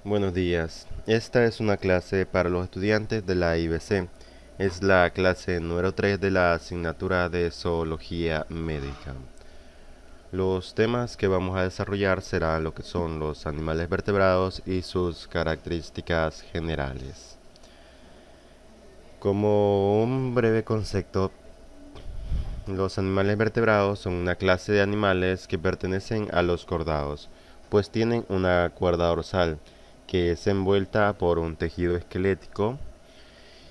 Buenos días. Esta es una clase para los estudiantes de la IBC. Es la clase número 3 de la asignatura de Zoología Médica. Los temas que vamos a desarrollar serán lo que son los animales vertebrados y sus características generales. Como un breve concepto, los animales vertebrados son una clase de animales que pertenecen a los cordados, pues tienen una cuerda dorsal que es envuelta por un tejido esquelético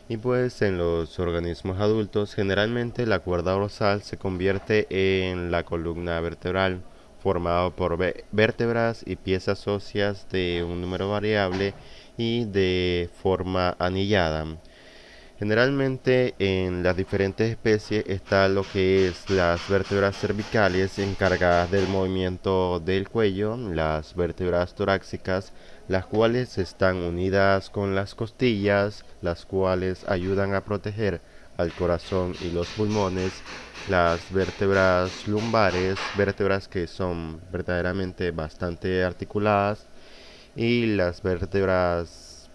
y pues en los organismos adultos generalmente la cuerda dorsal se convierte en la columna vertebral formado por vértebras y piezas óseas de un número variable y de forma anillada. Generalmente en las diferentes especies está lo que es las vértebras cervicales encargadas del movimiento del cuello, las vértebras torácicas, las cuales están unidas con las costillas, las cuales ayudan a proteger al corazón y los pulmones, las vértebras lumbares, vértebras que son verdaderamente bastante articuladas, y las vértebras,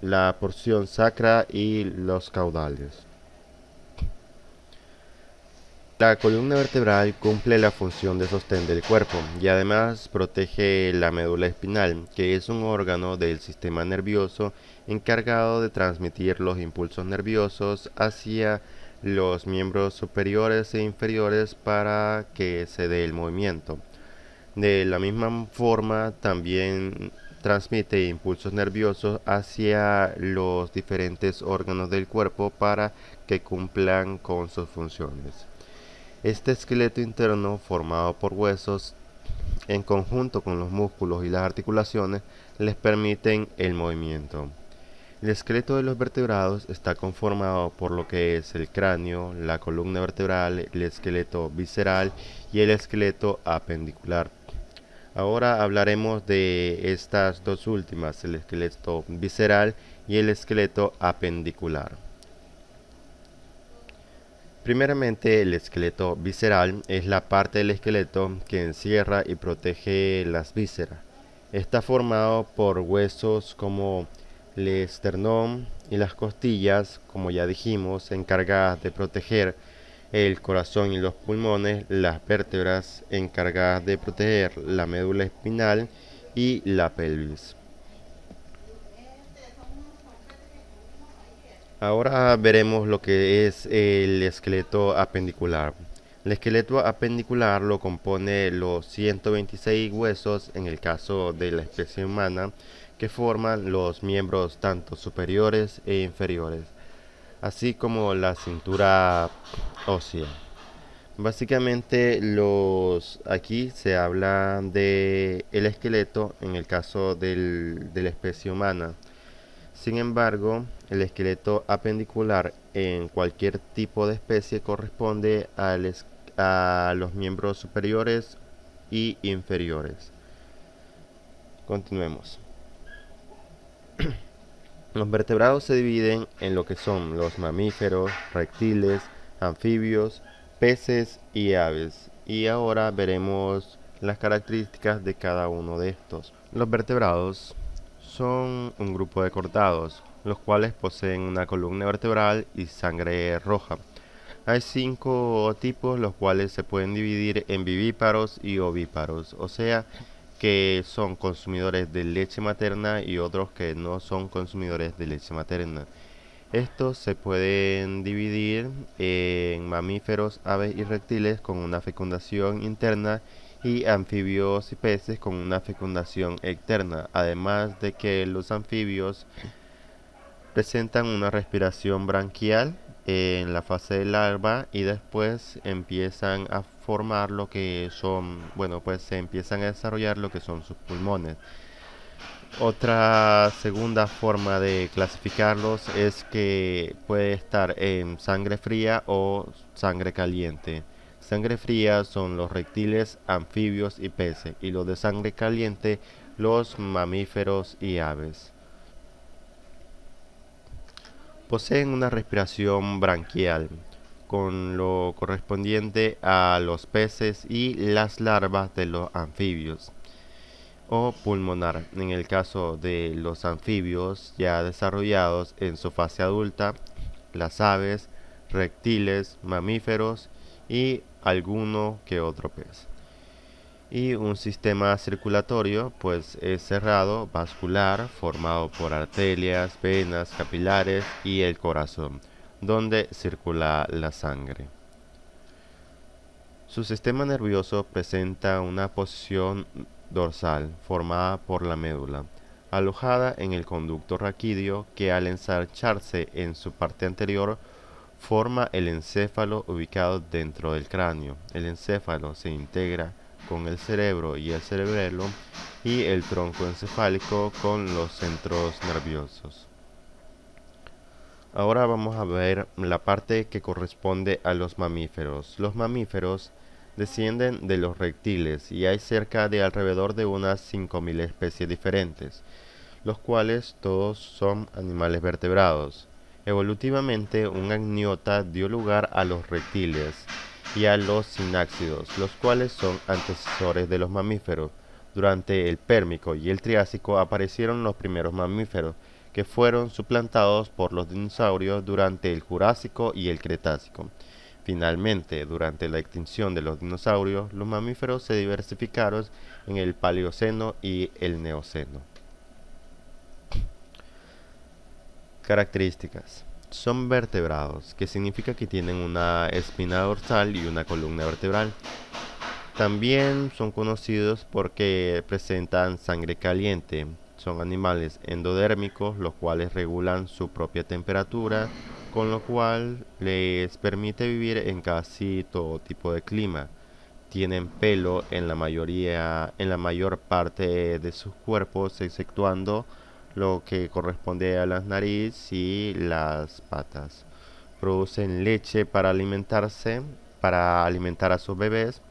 la porción sacra y los caudales. La columna vertebral cumple la función de sostén del cuerpo y además protege la médula espinal, que es un órgano del sistema nervioso encargado de transmitir los impulsos nerviosos hacia los miembros superiores e inferiores para que se dé el movimiento. De la misma forma, también transmite impulsos nerviosos hacia los diferentes órganos del cuerpo para que cumplan con sus funciones. Este esqueleto interno, formado por huesos, en conjunto con los músculos y las articulaciones, les permiten el movimiento. El esqueleto de los vertebrados está conformado por lo que es el cráneo, la columna vertebral, el esqueleto visceral y el esqueleto apendicular. Ahora hablaremos de estas dos últimas, el esqueleto visceral y el esqueleto apendicular. Primeramente, el esqueleto visceral es la parte del esqueleto que encierra y protege las vísceras. Está formado por huesos como el esternón y las costillas, como ya dijimos, encargadas de proteger el corazón y los pulmones, las vértebras encargadas de proteger la médula espinal y la pelvis. Ahora veremos lo que es el esqueleto apendicular. El esqueleto apendicular lo compone los 126 huesos en el caso de la especie humana que forman los miembros tanto superiores e inferiores, así como la cintura ósea. Básicamente aquí se habla de el esqueleto en el caso de la especie humana. Sin embargo, el esqueleto apendicular en cualquier tipo de especie corresponde a los miembros superiores y inferiores. Continuemos. Los vertebrados se dividen en lo que son los mamíferos, reptiles, anfibios, peces y aves. Y ahora veremos las características de cada uno de estos. Los vertebrados son un grupo de cordados, los cuales poseen una columna vertebral y sangre roja. Hay 5 tipos, los cuales se pueden dividir en vivíparos y ovíparos, o sea que son consumidores de leche materna y otros que no son consumidores de leche materna. Estos se pueden dividir en mamíferos, aves y reptiles con una fecundación interna y anfibios y peces con una fecundación externa, además de que los anfibios presentan una respiración branquial en la fase de larva y después empiezan a formar lo que son, pues se empiezan a desarrollar lo que son sus pulmones. Otra segunda forma de clasificarlos es que puede estar en sangre fría o sangre caliente. Sangre fría son los reptiles, anfibios y peces, y los de sangre caliente los mamíferos y aves. Poseen una respiración branquial, con lo correspondiente a los peces y las larvas de los anfibios. o pulmonar, en el caso de los anfibios ya desarrollados en su fase adulta, las aves, reptiles, mamíferos y alguno que otro pez. Y un sistema circulatorio pues es cerrado, vascular, formado por arterias, venas, capilares y el corazón, donde circula la sangre. Su sistema nervioso presenta una posición dorsal formada por la médula, alojada en el conducto raquídeo que al ensancharse en su parte anterior forma el encéfalo ubicado dentro del cráneo. El encéfalo se integra con el cerebro y el cerebelo y el tronco encefálico con los centros nerviosos. Ahora vamos a ver la parte que corresponde a los mamíferos. Los mamíferos descienden de los reptiles y hay cerca de alrededor de unas 5.000 especies diferentes, los cuales todos son animales vertebrados. Evolutivamente, un amniota dio lugar a los reptiles y a los sináccidos, los cuales son antecesores de los mamíferos. Durante el Pérmico y el Triásico aparecieron los primeros mamíferos, que fueron suplantados por los dinosaurios durante el Jurásico y el Cretácico. Finalmente, durante la extinción de los dinosaurios, los mamíferos se diversificaron en el Paleoceno y el Neoceno. Características. Son vertebrados, que significa que tienen una espina dorsal y una columna vertebral. También son conocidos porque presentan sangre caliente. Son animales endodérmicos, los cuales regulan su propia temperatura, con lo cual les permite vivir en casi todo tipo de clima. Tienen pelo en la mayor parte de sus cuerpos, exceptuando lo que corresponde a las nariz y las patas. Producen leche para alimentar a sus bebés,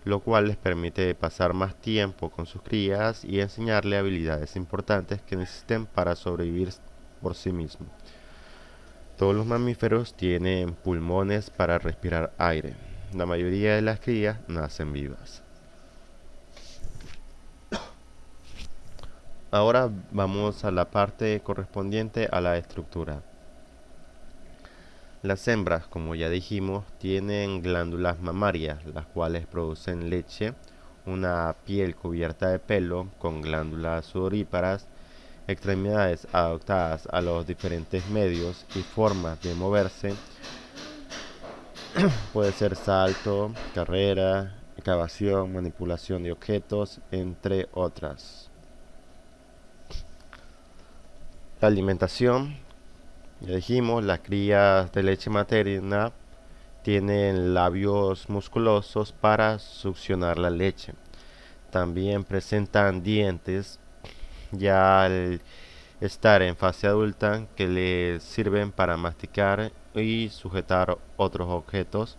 lo cual les permite pasar más tiempo con sus crías y enseñarle habilidades importantes que necesiten para sobrevivir por sí mismos. Todos los mamíferos tienen pulmones para respirar aire. La mayoría de las crías nacen vivas. Ahora vamos a la parte correspondiente a la estructura. Las hembras, como ya dijimos, tienen glándulas mamarias, las cuales producen leche, una piel cubierta de pelo con glándulas sudoríparas, extremidades adaptadas a los diferentes medios y formas de moverse. Puede ser salto, carrera, excavación, manipulación de objetos, entre otras. La alimentación, ya dijimos, las crías de leche materna tienen labios musculosos para succionar la leche. También presentan dientes ya al estar en fase adulta que les sirven para masticar y sujetar otros objetos.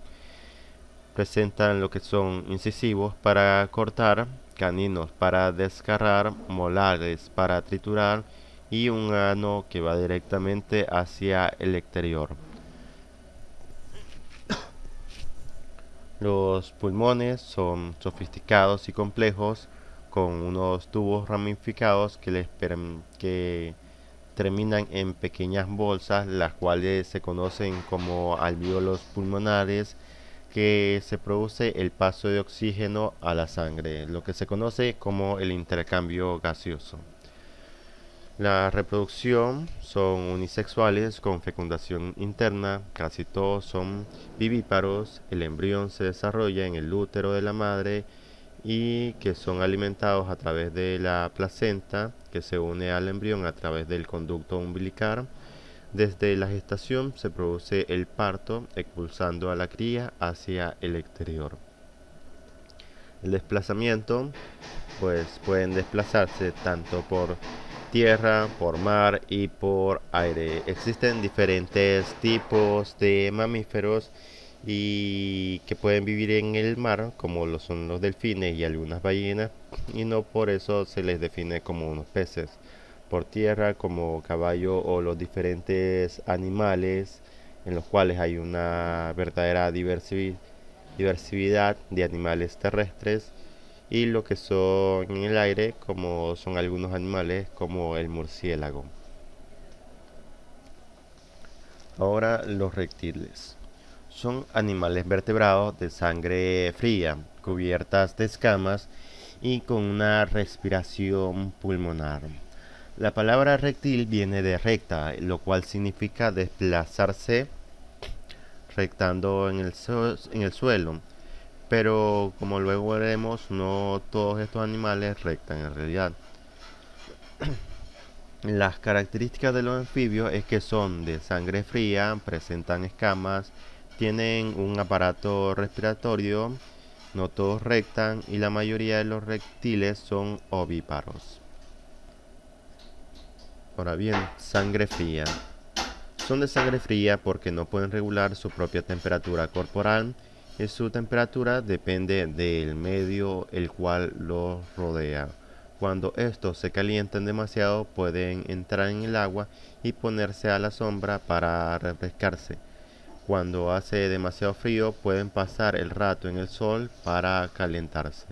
Presentan lo que son incisivos para cortar, caninos para desgarrar, molares para triturar y un ano que va directamente hacia el exterior. Los pulmones son sofisticados y complejos, con unos tubos ramificados que terminan en pequeñas bolsas, las cuales se conocen como alvéolos pulmonares, que se produce el paso de oxígeno a la sangre, lo que se conoce como el intercambio gaseoso. La reproducción son unisexuales con fecundación interna, casi todos son vivíparos, el embrión se desarrolla en el útero de la madre y que son alimentados a través de la placenta que se une al embrión a través del conducto umbilical. Desde la gestación se produce el parto, expulsando a la cría hacia el exterior. El desplazamiento, pues pueden desplazarse tanto por tierra, por mar y por aire. Existen diferentes tipos de mamíferos y que pueden vivir en el mar, como lo son los delfines y algunas ballenas, y no por eso se les define como unos peces. Por tierra, como caballo o los diferentes animales, en los cuales hay una verdadera diversidad de animales terrestres, y lo que son en el aire, como son algunos animales como el murciélago. Ahora los reptiles. Son animales vertebrados de sangre fría, cubiertas de escamas y con una respiración pulmonar. La palabra reptil viene de recta, lo cual significa desplazarse rectando en el suelo. Pero como luego veremos, no todos estos animales rectan en realidad. Las características de los anfibios es que son de sangre fría, presentan escamas, tienen un aparato respiratorio, no todos rectan y la mayoría de los reptiles son ovíparos. Ahora bien, sangre fría. Son de sangre fría porque no pueden regular su propia temperatura corporal y su temperatura depende del medio el cual los rodea. Cuando estos se calientan demasiado pueden entrar en el agua y ponerse a la sombra para refrescarse. Cuando hace demasiado frío pueden pasar el rato en el sol para calentarse.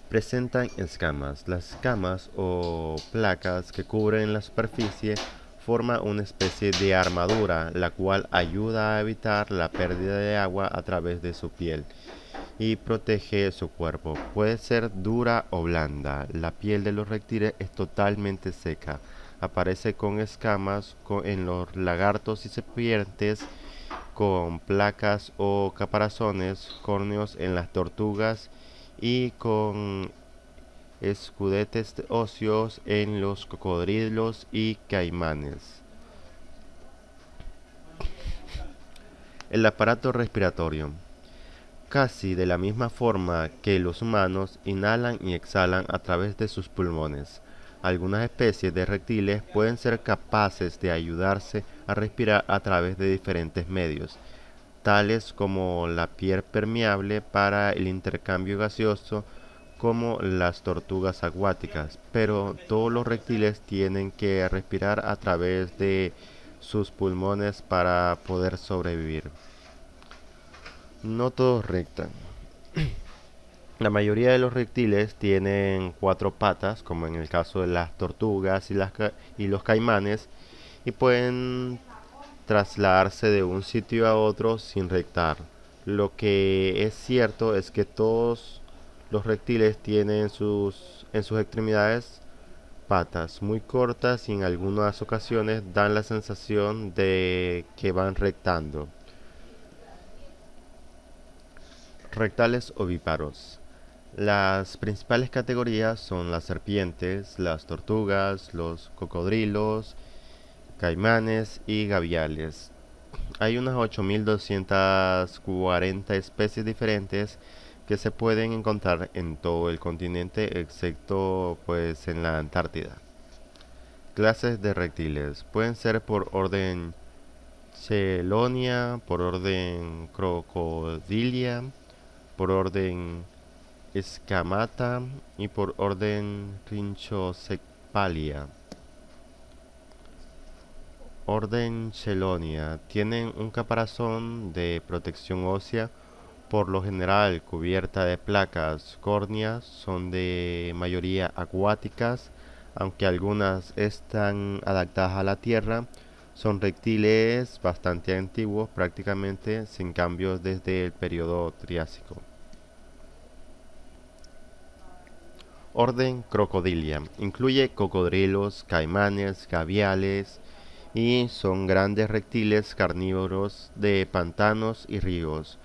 Presentan escamas. Las escamas o placas que cubren la superficie forman una especie de armadura, la cual ayuda a evitar la pérdida de agua a través de su piel y protege su cuerpo. Puede ser dura o blanda. La piel de los reptiles es totalmente seca. Aparece con escamas en los lagartos y serpientes, con placas o caparazones córneos en las tortugas y con escudetes óseos en los cocodrilos y caimanes. El aparato respiratorio. Casi de la misma forma que los humanos, inhalan y exhalan a través de sus pulmones. Algunas especies de reptiles pueden ser capaces de ayudarse a respirar a través de diferentes medios, tales como la piel permeable para el intercambio gaseoso, como las tortugas acuáticas, pero todos los reptiles tienen que respirar a través de sus pulmones para poder sobrevivir. No todos rectan. La mayoría de los reptiles tienen cuatro patas, como en el caso de las tortugas y los caimanes, y pueden trasladarse de un sitio a otro sin rectar. Lo que es cierto es que todos los reptiles tienen en sus extremidades patas muy cortas y en algunas ocasiones dan la sensación de que van rectando. Rectales ovíparos. Las principales categorías son las serpientes, las tortugas, los cocodrilos, caimanes y gaviales. Hay unas 8.240 especies diferentes que se pueden encontrar en todo el continente excepto pues en la Antártida. Clases de reptiles pueden ser por orden Chelonia, por orden Crocodilia, por orden Escamata y por orden Rhinchocephalia. Orden Chelonia tienen un caparazón de protección ósea, por lo general cubierta de placas córneas, son de mayoría acuáticas, aunque algunas están adaptadas a la tierra. Son reptiles bastante antiguos, prácticamente sin cambios desde el periodo Triásico. Orden Crocodilia. Incluye cocodrilos, caimanes, gaviales y son grandes reptiles carnívoros de pantanos y ríos,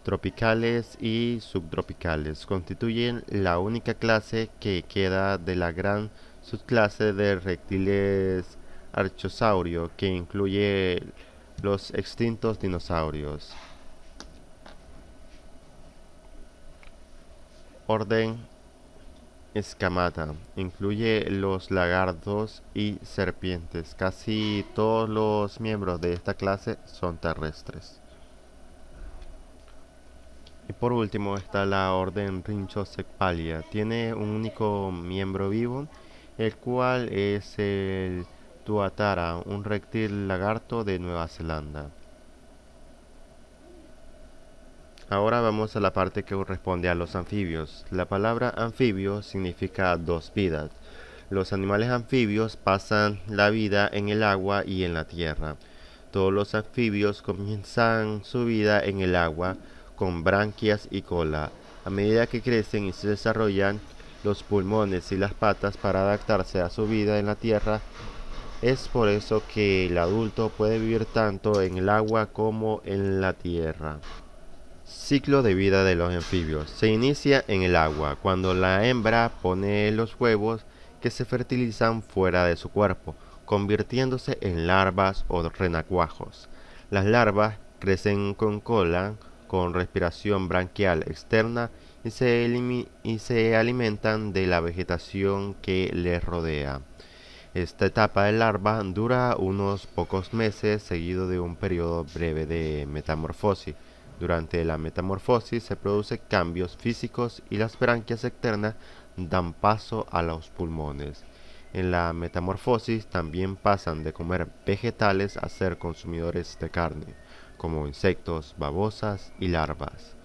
tropicales y subtropicales. Constituyen la única clase que queda de la gran subclase de reptiles archosaurio, que incluye los extintos dinosaurios. Orden Escamata. Incluye los lagartos y serpientes. Casi todos los miembros de esta clase son terrestres. Y por último está la orden Rhinchocephalia. Tiene un único miembro vivo, el cual es el tuatara, un reptil lagarto de Nueva Zelanda. Ahora vamos a la parte que corresponde a los anfibios. La palabra anfibio significa dos vidas. Los animales anfibios pasan la vida en el agua y en la tierra. Todos los anfibios comienzan su vida en el agua con branquias y cola. A medida que crecen y se desarrollan los pulmones y las patas para adaptarse a su vida en la tierra, es por eso que el adulto puede vivir tanto en el agua como en la tierra. Ciclo de vida de los anfibios. Se inicia en el agua, cuando la hembra pone los huevos que se fertilizan fuera de su cuerpo, convirtiéndose en larvas o renacuajos. Las larvas crecen con cola, con respiración branquial externa y se alimentan de la vegetación que les rodea. Esta etapa de larva dura unos pocos meses, seguido de un periodo breve de metamorfosis. Durante la metamorfosis se producen cambios físicos y las branquias externas dan paso a los pulmones. En la metamorfosis también pasan de comer vegetales a ser consumidores de carne, como insectos, babosas y larvas.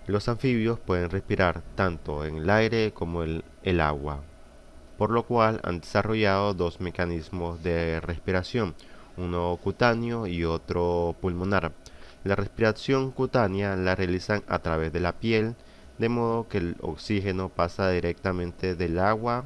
Los anfibios pueden respirar tanto en el aire como en el agua, por lo cual han desarrollado dos mecanismos de respiración, uno cutáneo y otro pulmonar. La respiración cutánea la realizan a través de la piel, de modo que el oxígeno pasa directamente del agua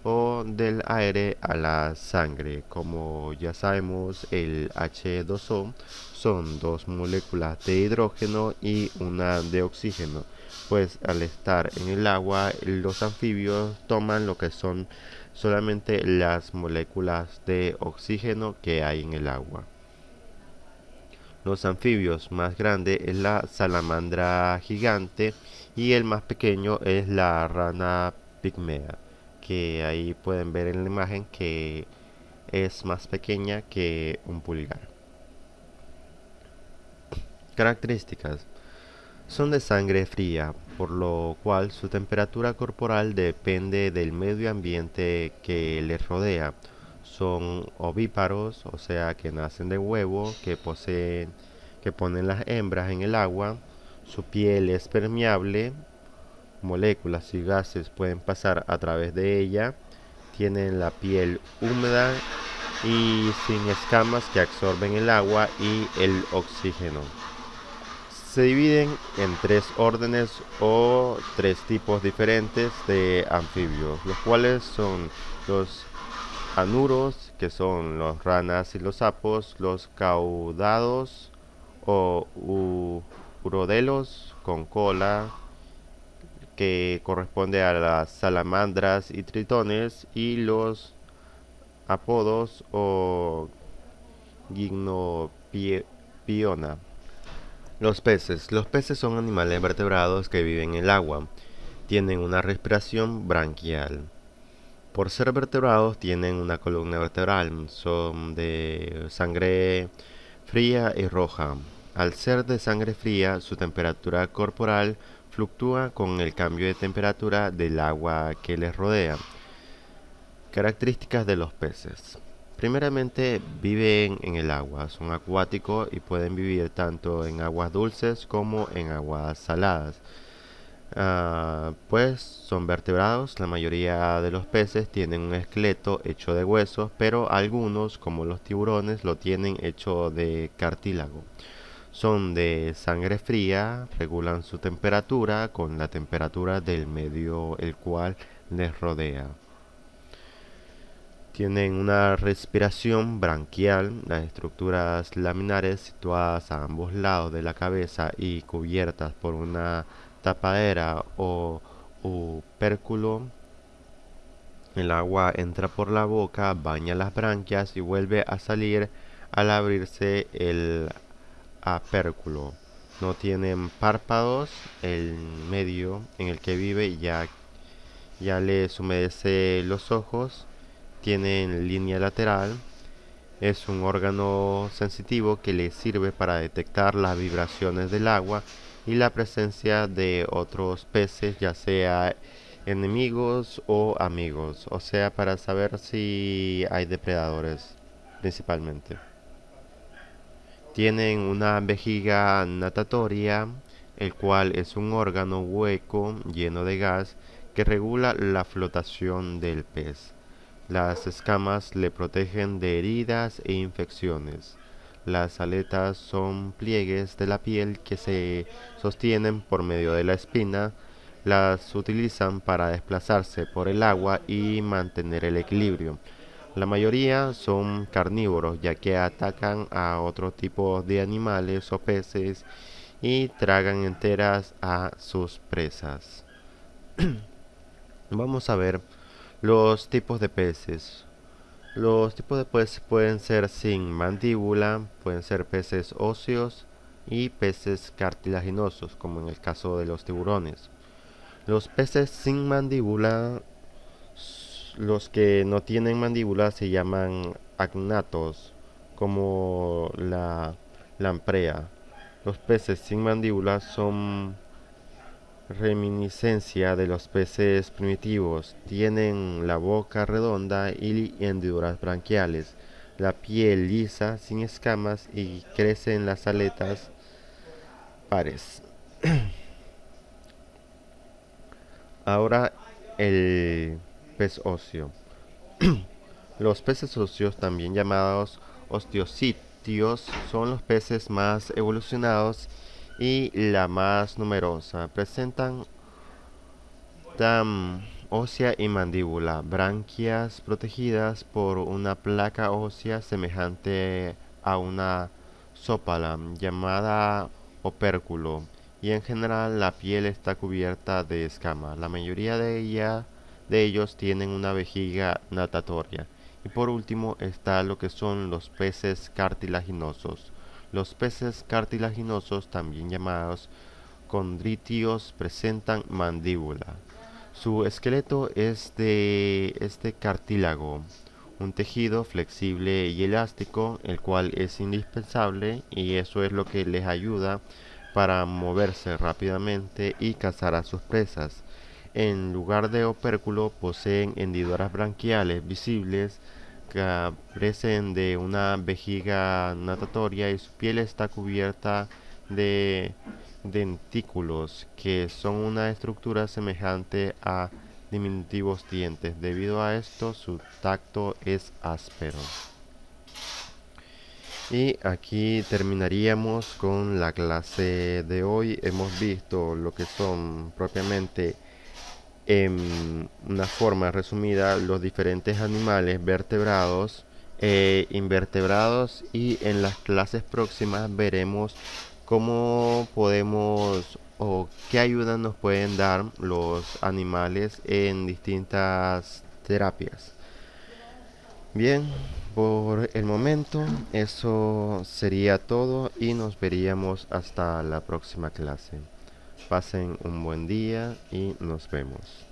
o del aire a la sangre. Como ya sabemos, el H2O son dos moléculas de hidrógeno y una de oxígeno, pues al estar en el agua los anfibios toman lo que son solamente las moléculas de oxígeno que hay en el agua. Los anfibios más grande es la salamandra gigante y el más pequeño es la rana pigmea, que ahí pueden ver en la imagen que es más pequeña que un pulgar. Características. Son de sangre fría, por lo cual su temperatura corporal depende del medio ambiente que les rodea. Son ovíparos, o sea que nacen de huevo, que ponen las hembras en el agua. Su piel es permeable, moléculas y gases pueden pasar a través de ella. Tienen la piel húmeda y sin escamas que absorben el agua y el oxígeno. Se dividen en tres órdenes o tres tipos diferentes de anfibios, los cuales son los anuros, que son los ranas y los sapos, los caudados o urodelos con cola, que corresponde a las salamandras y tritones, y los apodos o gignopiona. Los peces. Los peces son animales vertebrados que viven en el agua. Tienen una respiración branquial. Por ser vertebrados tienen una columna vertebral. Son de sangre fría y roja. Al ser de sangre fría, su temperatura corporal fluctúa con el cambio de temperatura del agua que les rodea. Características de los peces. Primeramente, viven en el agua, son acuáticos y pueden vivir tanto en aguas dulces como en aguas saladas. Pues son vertebrados, la mayoría de los peces tienen un esqueleto hecho de huesos, pero algunos, como los tiburones, lo tienen hecho de cartílago. Son de sangre fría, regulan su temperatura con la temperatura del medio el cual les rodea. Tienen una respiración branquial, las estructuras laminares situadas a ambos lados de la cabeza y cubiertas por una tapadera o opérculo. El agua entra por la boca, baña las branquias y vuelve a salir al abrirse el apérculo. No tienen párpados, el medio en el que vive ya les humedece los ojos. Tienen línea lateral. Es un órgano sensitivo que le sirve para detectar las vibraciones del agua y la presencia de otros peces, ya sea enemigos o amigos, o sea, para saber si hay depredadores principalmente. Tienen una vejiga natatoria, el cual es un órgano hueco lleno de gas que regula la flotación del pez. Las escamas le protegen de heridas e infecciones. Las aletas son pliegues de la piel que se sostienen por medio de la espina. Las utilizan para desplazarse por el agua y mantener el equilibrio. La mayoría son carnívoros, ya que atacan a otros tipos de animales o peces y tragan enteras a sus presas. Vamos a ver los tipos de peces. Los tipos de peces pueden ser sin mandíbula, pueden ser peces óseos y peces cartilaginosos, como en el caso de los tiburones. Los peces sin mandíbula, los que no tienen mandíbula se llaman agnatos, como la lamprea. Los peces sin mandíbula son reminiscencia de los peces primitivos. Tienen la boca redonda y hendiduras branquiales, la piel lisa, sin escamas y crecen las aletas pares. Ahora el pez óseo. Los peces óseos, también llamados osteocitios, son los peces más evolucionados y la más numerosa. Presentan ósea y mandíbula, branquias protegidas por una placa ósea semejante a una sópala llamada opérculo, y en general la piel está cubierta de escamas. La mayoría de ellos tienen una vejiga natatoria. Y por último está lo que son los peces cartilaginosos. Los peces cartilaginosos, también llamados condritios, presentan mandíbula. Su esqueleto es de este cartílago, un tejido flexible y elástico, el cual es indispensable, y eso es lo que les ayuda para moverse rápidamente y cazar a sus presas. En lugar de opérculo poseen hendiduras branquiales visibles que carecen de una vejiga natatoria, y su piel está cubierta de dentículos, que son una estructura semejante a diminutivos dientes. Debido a esto, su tacto es áspero. Y aquí terminaríamos con la clase de hoy. Hemos visto lo que son propiamente, en una forma resumida, los diferentes animales vertebrados e invertebrados, y en las clases próximas veremos cómo podemos o qué ayuda nos pueden dar los animales en distintas terapias. Bien, por el momento eso sería todo y nos veríamos hasta la próxima clase. Pasen un buen día y nos vemos.